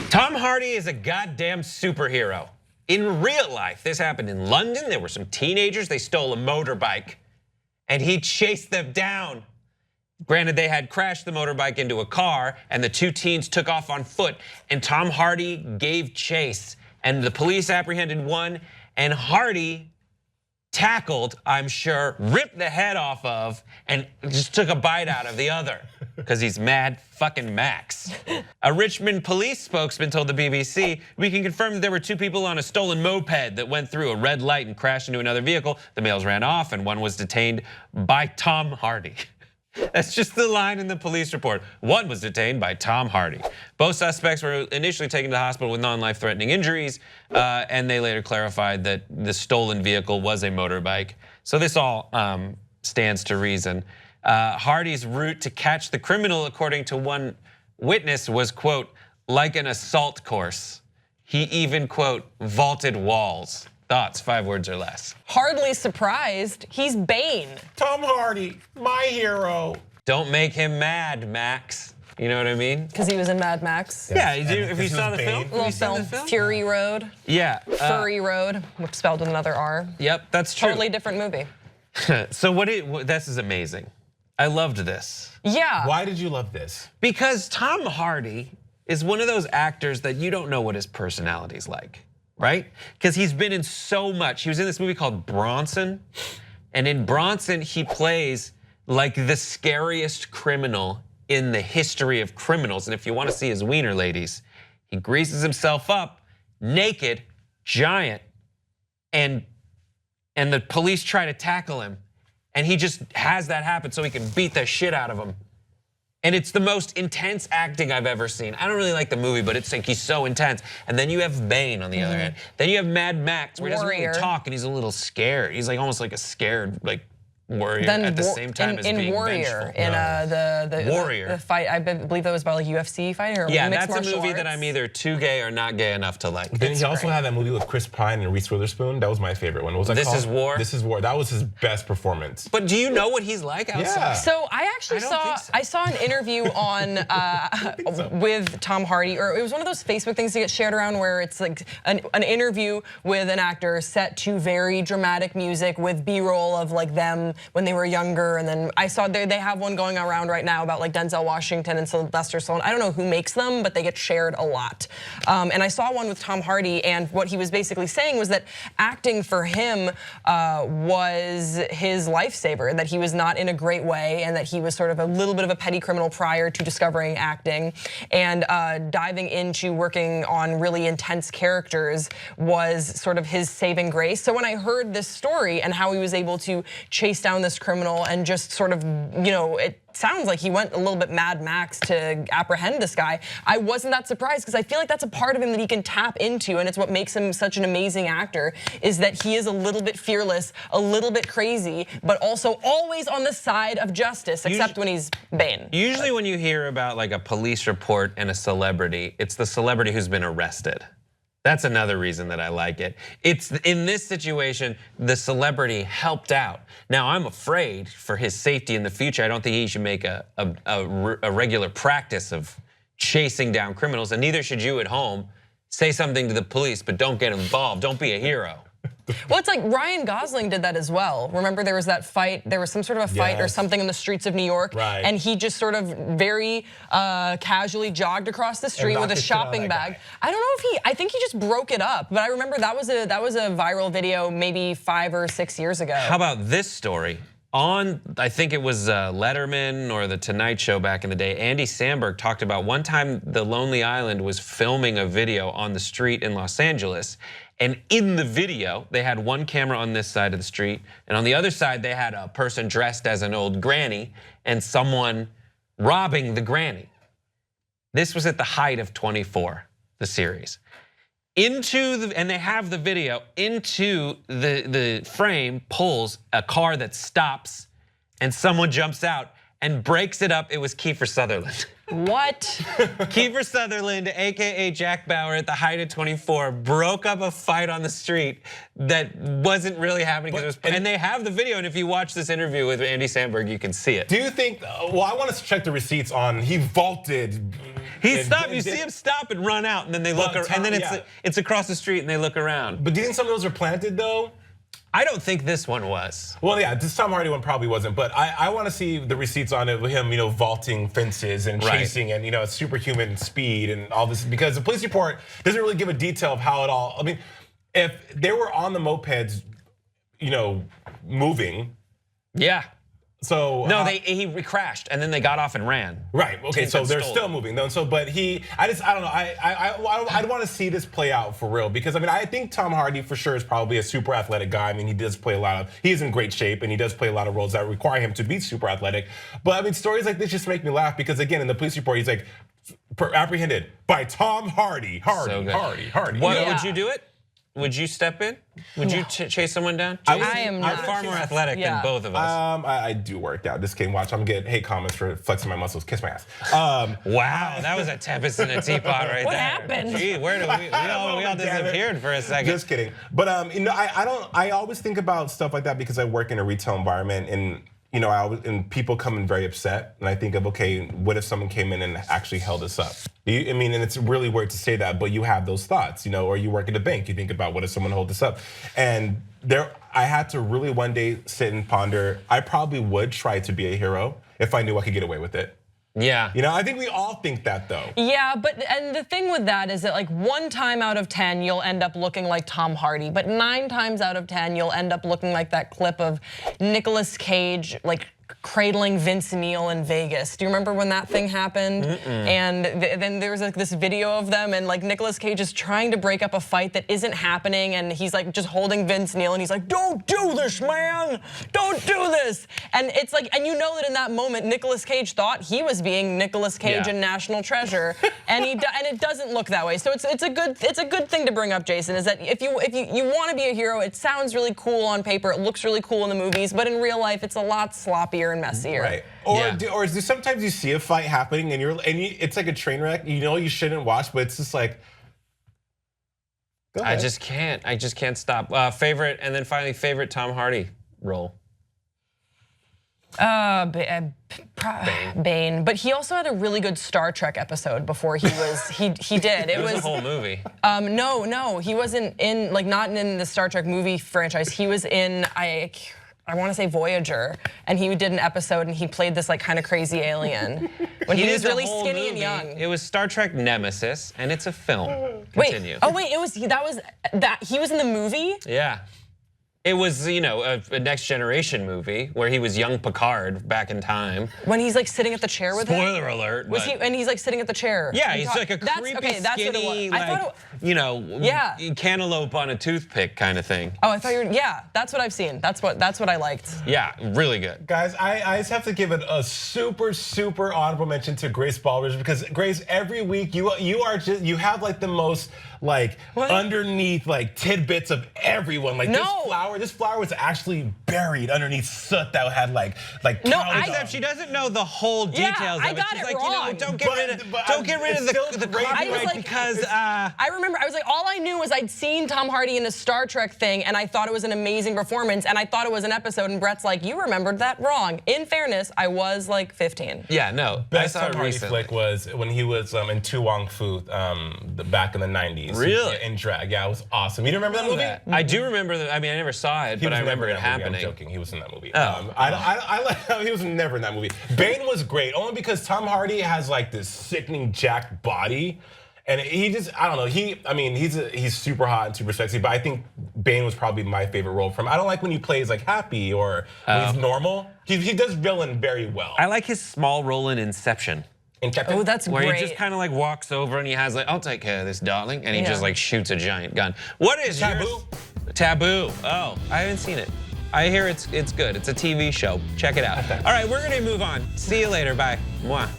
Tom Hardy is a goddamn superhero. In real life, this happened in London. There were some teenagers, they stole a motorbike and he chased them down. Granted, they had crashed the motorbike into a car and the two teens took off on foot and Tom Hardy gave chase and the police apprehended one and Hardy tackled, I'm sure, ripped the head off of and just took a bite out of the other because he's mad fucking Max. A Richmond police spokesman told the BBC, "We can confirm that there were two people on a stolen moped that went through a red light and crashed into another vehicle. The males ran off and one was detained by Tom Hardy." That's just the line in the police report. One was detained by Tom Hardy. Both suspects were initially taken to the hospital with non-life-threatening injuries, and they later clarified that the stolen vehicle was a motorbike. So this all stands to reason. Hardy's route to catch the criminal, according to one witness, was, quote, like an assault course. He even, quote, vaulted walls. Thoughts, 5 words or less. Hardly surprised, he's Bane. Tom Hardy, my hero. Don't make him mad, Max. You know what I mean? Because he was in Mad Max. Yeah, if you saw the film. Little film, Fury Road. Yeah. Fury Road, spelled with another R. Yep, that's true. Totally different movie. So this is amazing. I loved this. Yeah. Why did you love this? Because Tom Hardy is one of those actors that you don't know what his personality's like. Right? Because he's been in so much. He was in this movie called Bronson. And in Bronson, he plays like the scariest criminal in the history of criminals. And if you want to see his wiener, ladies, he greases himself up, naked, giant, and the police try to tackle him. And he just has that happen so he can beat the shit out of them. And it's the most intense acting I've ever seen. I don't really like the movie, but it's like he's so intense. And then you have Bane on the other hand. Then you have Mad Max, where he doesn't really talk and he's a little scared. He's like almost like a scared warrior at the same time as being Warrior, vengeful. in the Warrior. the fight, I believe that was about like UFC fighting or yeah, mixed that's a movie arts. that I'm either too gay or not gay enough to like. Didn't he also have that movie with Chris Pine and Reese Witherspoon? That was my favorite one. What was that This called? Is War? This Is War. That was his best performance. But do you know what he's like outside? Yeah. So I actually saw an interview on with Tom Hardy, or it was one of those Facebook things that get shared around where it's like an interview with an actor set to very dramatic music with B-roll of like them when they were younger. And then I saw they have one going around right now about like Denzel Washington and Sylvester Stallone. I don't know who makes them, but they get shared a lot. And I saw one with Tom Hardy, and what he was basically saying was that acting for him was his lifesaver, that he was not in a great way, and that he was sort of a little bit of a petty criminal prior to discovering acting. And diving into working on really intense characters was sort of his saving grace. So when I heard this story and how he was able to chase down this criminal and just sort of, it sounds like he went a little bit Mad Max to apprehend this guy. I wasn't that surprised because I feel like that's a part of him that he can tap into, and it's what makes him such an amazing actor, is that he is a little bit fearless, a little bit crazy, but also always on the side of justice, except when he's Bane. Usually when you hear about like a police report and a celebrity, it's the celebrity who's been arrested. That's another reason that I like it. It's in this situation, the celebrity helped out. Now I'm afraid for his safety in the future. I don't think he should make a regular practice of chasing down criminals, and neither should you at home. Say something to the police, but don't get involved. Don't be a hero. Well, it's like Ryan Gosling did that as well. Remember there was that fight, there was some sort of a fight or something in the streets of New York. Right. And he just sort of very casually jogged across the street with a shopping bag. I don't know if I think he just broke it up. But I remember that was a viral video maybe 5 or 6 years ago. How about this story? On, I think it was Letterman or The Tonight Show back in the day, Andy Samberg talked about one time the Lonely Island was filming a video on the street in Los Angeles. And in the video, they had one camera on this side of the street, and on the other side, they had a person dressed as an old granny and someone robbing the granny. This was at the height of 24, the series. And they have the video, into the frame pulls a car that stops and someone jumps out and breaks it up. It was Kiefer Sutherland. What? Kiefer Sutherland, AKA Jack Bauer, at the height of 24, broke up a fight on the street that wasn't really happening. And they have the video, and if you watch this interview with Andy Samberg, you can see it. Do you think, well, I want to check the receipts on, he vaulted. He stopped. You see him stop and run out, and then they look, and then it's across the street, and they look around. But do you think some of those are planted though? I don't think this one was. Well, yeah, this Tom Hardy one probably wasn't, but I want to see the receipts on it with him, vaulting fences and chasing and superhuman speed and all this, because the police report doesn't really give a detail of how it all. I mean, if they were on the mopeds, moving. Yeah. So no, he crashed and then they got off and ran. Right. Okay. So they're still moving though. So, but I don't know. I'd want to see this play out for real, because I think Tom Hardy for sure is probably a super athletic guy. I mean, he does play he is in great shape and he does play a lot of roles that require him to be super athletic. But stories like this just make me laugh, because again, in the police report, he's like apprehended by Tom Hardy. Hardy. What would you do it? Would you step in? Would you chase someone down? I am not. I'm far more athletic than both of us. I do work out. Just kidding. Watch, I'm getting hate comments for flexing my muscles. Kiss my ass. Wow, that was a tempest in a teapot right there. What happened? Gee, where do we all disappeared for a second. Just kidding. But I always think about stuff like that because I work in a retail environment, and and people come in very upset, and I think of, okay, what if someone came in and actually held us up? And it's really weird to say that, but you have those thoughts, or you work at a bank, you think about what if someone hold us up? And I had to really one day sit and ponder, I probably would try to be a hero if I knew I could get away with it. Yeah. I think we all think that though. Yeah, and the thing with that is that like 1 time out of 10, you'll end up looking like Tom Hardy, but 9 times out of 10, you'll end up looking like that clip of Nicolas Cage, like cradling Vince Neil in Vegas. Do you remember when that thing happened? And then there was like this video of them, and like Nicolas Cage is trying to break up a fight that isn't happening, and he's like just holding Vince Neil, and he's like, "Don't do this, man! Don't do this!" And it's like, and that in that moment, Nicolas Cage thought he was being Nicolas Cage in National Treasure, and it doesn't look that way. So it's a good thing to bring up, Jason, is that if you want to be a hero, it sounds really cool on paper, it looks really cool in the movies, but in real life, it's a lot sloppier and messier. Right. Or is there sometimes you see a fight happening and it's like a train wreck. You shouldn't watch, but it's just like. Go ahead. I just can't stop. Favorite, and then finally favorite Tom Hardy role. Bane. But he also had a really good Star Trek episode before he was. He did. It was a whole movie. No, he wasn't in not in the Star Trek movie franchise. He was in I want to say Voyager, and he did an episode and he played this like kind of crazy alien when he was really skinny and young. It was Star Trek Nemesis, and it's a film. Continue. Wait, he was in the movie? Yeah. It was, a Next Generation movie where he was young Picard back in time. When he's like sitting at the chair with him? Spoiler alert. And he's like sitting at the chair. Yeah, he's like a creepy, skinny, cantaloupe on a toothpick kind of thing. Oh, I thought that's what I've seen. That's what I liked. Yeah, really good. Guys, I just have to give it a super, super honorable mention to Grace Baldridge, because Grace, every week you have like the most underneath like tidbits of everyone. Like this flower was actually buried underneath soot that had like except she doesn't know the whole details of it. She's like, wrong. Don't get rid of the copyright because I remember I was like, all I knew was I'd seen Tom Hardy in a Star Trek thing, and I thought it was an amazing performance, and I thought it was an episode, and Brett's like, you remembered that wrong. In fairness, I was like 15. Yeah, no. Best Tom Hardy flick was when he was in Tu Wong Fu back in the 90s. Really? In drag. Yeah, it was awesome. You don't remember that movie? I do remember that. I mean, I never saw it, but I remember it happening. I'm joking. He was in that movie. Oh. He was never in that movie. Bane was great, only because Tom Hardy has like this sickening jacked body, and he just, I don't know. He's super hot and super sexy, but I think Bane was probably my favorite role from him. I don't like when he plays like happy or when he's normal. He does villain very well. I like his small role in Inception. Oh, that's where great. Where he just kind of like walks over and he has like, I'll take care of this, darling, and he just like shoots a giant gun. What is Taboo? Taboo. Oh, I haven't seen it. I hear it's good. It's a TV show. Check it out. All right, we're gonna move on. See you later. Bye. Mwah.